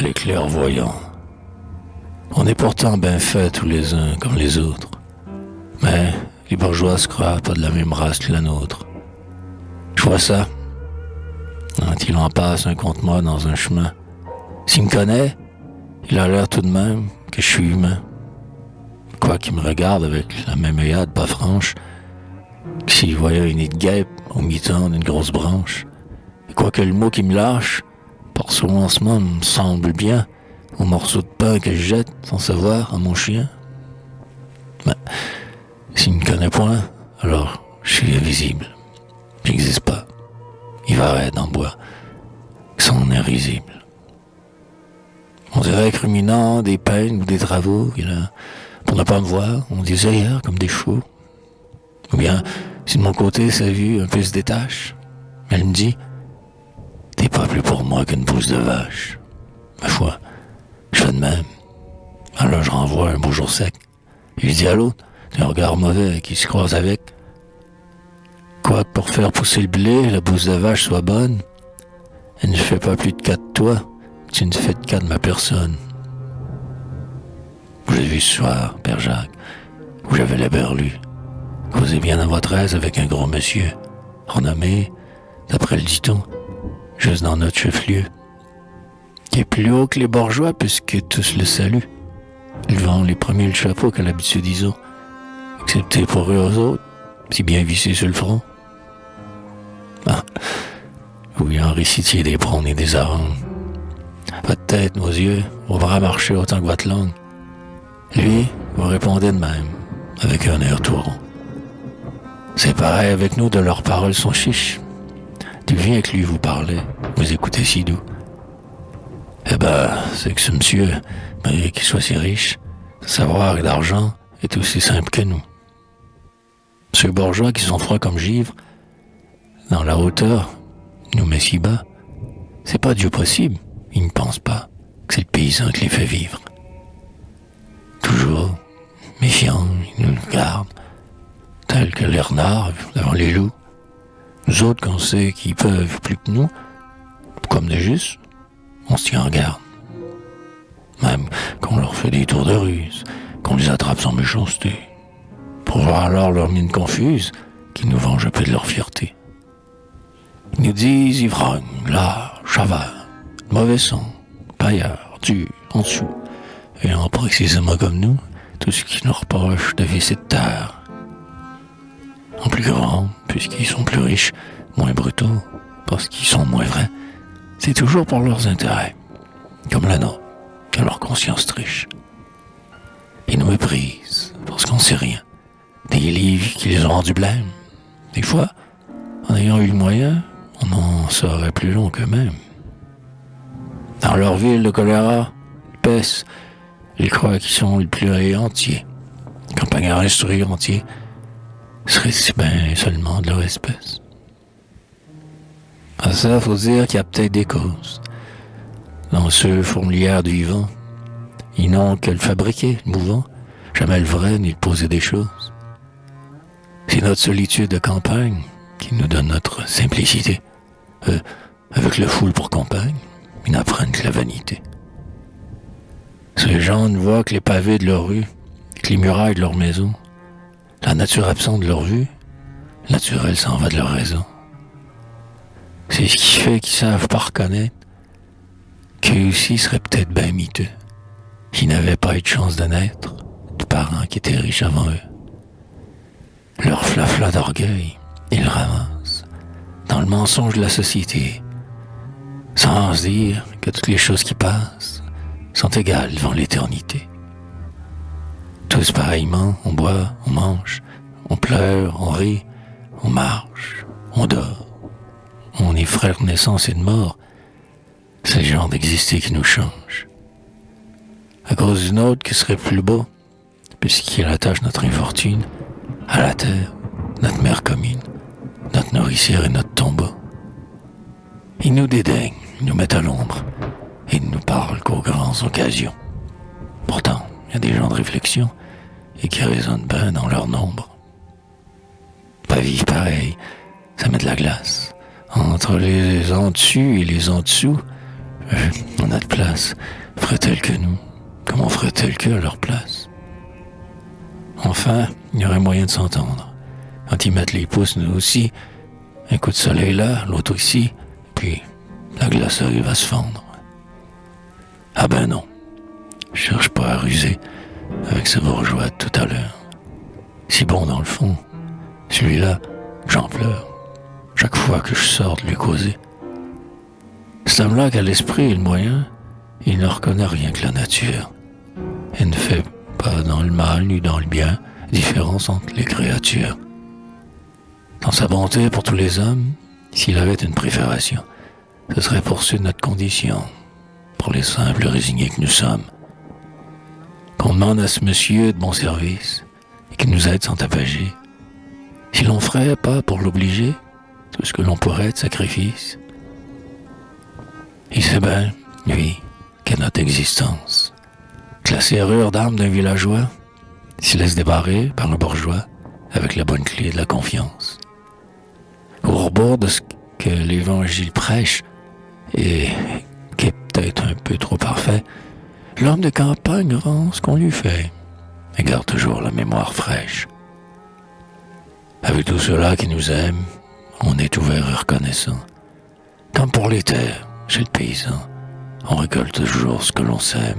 les clairvoyants. On est pourtant bien faits tous les uns comme les autres. Mais les bourgeois se croient pas de la même race que la nôtre. Je vois ça. Quand il en passe un contre moi dans un chemin, s'il me connaît, il a l'air tout de même que je suis humain. Quoi qu'il me regarde avec la même œillade pas franche, que s'il voyait une nid de guêpe au mi-temps d'une grosse branche. Et quoi que le mot qui me lâche, par son lancement me semble bien au morceau de pain que je jette sans savoir à mon chien. Mais s'il me connaît point, alors je suis invisible. J'existe pas. Il va arrêter en bois, que son air risible. On dirait que ruminant des peines ou des travaux, il a, pour ne pas me voir, on des œillères comme des chevaux. Ou bien, si de mon côté sa vue un peu se détache, elle me dit « T'es pas plus pour moi qu'une pousse de vache. » Ma foi, je fais de même. Alors je renvoie un beau jour sec. Et je dis à l'autre, un regard mauvais qui se croise avec. Quoique pour faire pousser le blé, la bouse de vache soit bonne, elle ne fait pas plus de cas de toi, tu ne fais de cas de ma personne. Je l'ai vu ce soir, Père Jacques, où j'avais la berlue, causé bien à votre aise avec un gros monsieur, renommé, d'après le dit-on, juste dans notre chef-lieu, qui est plus haut que les bourgeois puisque tous le saluent, levant les premiers le chapeau qu'à l'habitude ils ont, excepté pour eux aux autres, si bien vissé sur le front. Ah, oui, en récitiez des prônes et des arandes. Votre tête, nos yeux, vos bras marchaient autant que votre langue. Lui, vous répondez de même, avec un air tout rond. C'est pareil avec nous, de leurs paroles sont chiches. Du bien que lui vous parlait, vous écoutez si doux. Eh ben, c'est que ce monsieur, malgré qu'il soit si riche, savoir et d'argent est aussi simple que nous. Ceux bourgeois qui sont froids comme givre, dans la hauteur, nous met si bas, c'est pas Dieu possible, ils ne pensent pas que c'est le paysan qui les fait vivre. Toujours méfiants, ils nous regardent, tels que les renards devant les loups. Nous autres, qu'on sait qu'ils peuvent plus que nous, comme de juste, on se tient en garde. Même qu'on leur fait des tours de ruse, qu'on les attrape sans méchanceté, pour voir alors leur mine confuse, qui nous vengent un peu de leur fierté. Ils nous disent ivrogne, lâche, chavard, mauvais son, paillard, dur, en dessous, et en précisément comme nous, tout ce qui nous reproche de vice et de terre. En plus grand, puisqu'ils sont plus riches, moins brutaux, parce qu'ils sont moins vrais, c'est toujours pour leurs intérêts, comme la nôtre, que leur conscience triche. Ils nous méprisent, parce qu'on sait rien, des livres qui les ont rendus blêmes. Des fois, en ayant eu le moyen, on en saurait plus long qu'eux-mêmes. Dans leur ville, le choléra, le peste, ils croient qu'ils sont les plus entiers. Campagnards instruits entiers seraient si bien seulement de leur espèce. À ça, faut dire qu'il y a peut-être des causes. Dans ce fourmilière du vivant, ils n'ont que le fabriquer, le mouvant, jamais le vrai ni le poser des choses. C'est notre solitude de campagne qui nous donne notre simplicité. Avec le foule pour compagne, ils n'apprennent que la vanité. Ces gens ne voient que les pavés de leur rue, que les murailles de leur maison. La nature absente de leur vue, naturelle s'en va de leur raison. C'est ce qui fait qu'ils savent pas reconnaître qu'eux aussi seraient peut-être bien miteux, qui n'avaient pas eu de chance de naître, de parents qui étaient riches avant eux. Leur flafla d'orgueil, ils le ramassent dans le mensonge de la société, sans se dire que toutes les choses qui passent sont égales devant l'éternité. Tous pareillement, on boit, on mange, on pleure, on rit, on marche, on dort. On est frères de naissance et de mort. C'est le genre d'exister qui nous change. À cause d'une autre qui serait plus beau, puisqu'il attache notre infortune à la terre, notre mère commune, notre nourricière et notre tombeau. Ils nous dédaignent, ils nous mettent à l'ombre, et ne nous parlent qu'aux grandes occasions. Pourtant, il y a des gens de réflexion, et qui résonnent bien dans leur nombre. Pas vivre pareil, ça met de la glace. Entre les en-dessus et les en-dessous, On a de place. Ferait-elle que nous? Comment ferait-elle qu'eux à leur place? Enfin, il y aurait moyen de s'entendre. Quand ils mettent les pouces, nous aussi, un coup de soleil là, l'autre ici, puis la glacerie va se fendre. Ah ben non, je cherche pas à ruser avec ce bourgeois de tout à l'heure. Si bon dans le fond, celui-là, j'en pleure, chaque fois que je sors de lui causer. Cet homme-là qui a l'esprit et le moyen, il ne reconnaît rien que la nature. Et ne fait pas dans le mal ni dans le bien différence entre les créatures. Dans sa bonté pour tous les hommes, s'il avait une préfération, ce serait pour ceux de notre condition, pour les simples résignés que nous sommes. Qu'on demande à ce monsieur de bon service et qu'il nous aide sans tapager. Si l'on ferait pas pour l'obliger tout ce que l'on pourrait de sacrifice, il sait bien, lui, qu'est notre existence. Que la serrure d'âme d'un villageois s'y laisse débarrer par un bourgeois avec la bonne clé de la confiance. Au rebord de ce que l'Évangile prêche et qui est peut-être un peu trop parfait, l'homme de campagne rend ce qu'on lui fait et garde toujours la mémoire fraîche. Avec tout cela qui nous aime, on est ouvert et reconnaissant. Comme pour les terres, chez le paysan, on récolte toujours ce que l'on sème.